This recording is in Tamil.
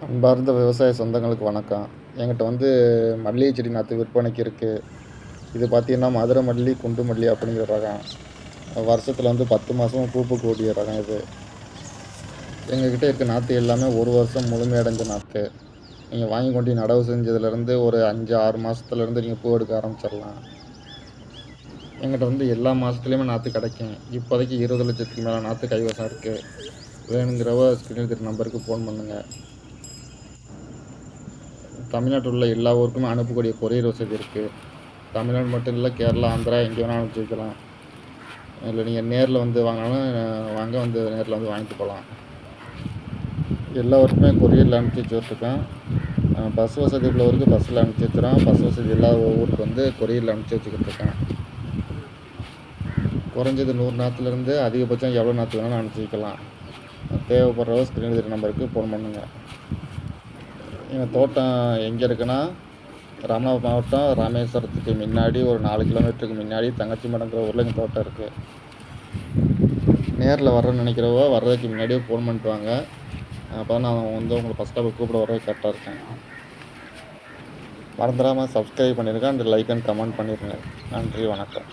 அன்பார்ந்த விவசாய சொந்தங்களுக்கு வணக்கம். என்கிட்ட வந்து மல்லிகை செடி நாற்று விற்பனைக்கு இருக்கு. இது பார்த்தீங்கன்னா, மதுரை மல்லி, குண்டு மல்லி அப்படிங்கிற ரகம். வருஷத்துல வந்து 10 மாசமும் பூக்கக்கூடிய ரகம் இது. எங்ககிட்ட இருக்க நாத்து எல்லாமே 1 வருஷம் முழுமையடைஞ்ச நாத்து. நீங்க வாங்கி கொண்டு நடவு செஞ்சதுலேருந்து ஒரு 5, 6 மாசத்துலேருந்து நீங்க பூ எடுக்க ஆரம்பிச்சிரலாம். என்கிட்ட வந்து எல்லா மாசத்துலயுமே நாத்து கெடைக்கும். இப்போதைக்கு 20,00,000க்கு மேல நாத்து கைவசம் இருக்கு. வேணுங்கிறவ ஸ்க்ரீன்ல தெரியுற நம்பருக்கு ஃபோன் பண்ணுங்க. தமிழ்நாட்டில் உள்ள எல்லா ஊருக்குமே அனுப்பக்கூடிய கொரியர் வசதி இருக்குது. தமிழ்நாடு மட்டும் இல்லை, கேரளா, ஆந்திரா எங்கே வேணாலும் அனுப்பிச்சி வைக்கலாம். இல்லை நீங்கள் நேரில் வந்து வாங்கினாலும் வாங்க, வந்து நேரில் வந்து வாங்கிட்டு போகலாம். எல்லா ஊருக்குமே கொரியரில் அனுப்பிச்சி வச்சுருக்கோம். பஸ் வசதி உள்ளவருக்கு பஸ்ஸில் அனுப்பிச்சி வச்சுறோம். பஸ் வசதி இல்லாத ஊருக்கு வந்து கொரியரில் அனுப்பிச்சி வச்சுக்கிட்டு இருக்கேன். குறைஞ்சது 100 நாற்றுலேருந்து அதிகபட்சம் எவ்வளோ நாற்று வேணாலும் அனுப்பிச்சி வைக்கலாம். தேவைப்படுறவங்க ஸ்க்ரீனில் தெரியுற நம்பருக்கு ஃபோன் பண்ணுங்கள். எங்கள் தோட்டம் எங்கே இருக்குன்னா, ராமநாதபுரம் மாவட்டம் ராமேஸ்வரத்துக்கு முன்னாடி ஒரு 4 கிலோமீட்டருக்கு முன்னாடி தங்கச்சி மடங்கிற ஊரில் எங்கள் தோட்டம் இருக்குது. நேரில் வர்றேன்னு நினைக்கிறவோ வர்றதுக்கு முன்னாடியே ஃபோன் பண்ணிட்டு வாங்க. அப்போ நான் வந்து உங்களை ஃபஸ்ட் ஸ்டாப்பில் கூப்பிட வர்றதுக்கு கரெக்டாக இருக்கேன். மறந்துடாமல் சப்ஸ்கிரைப் பண்ணிடுங்க, அந்த லைக் அண்ட் கமெண்ட் பண்ணிடுங்க. நன்றி, வணக்கம்.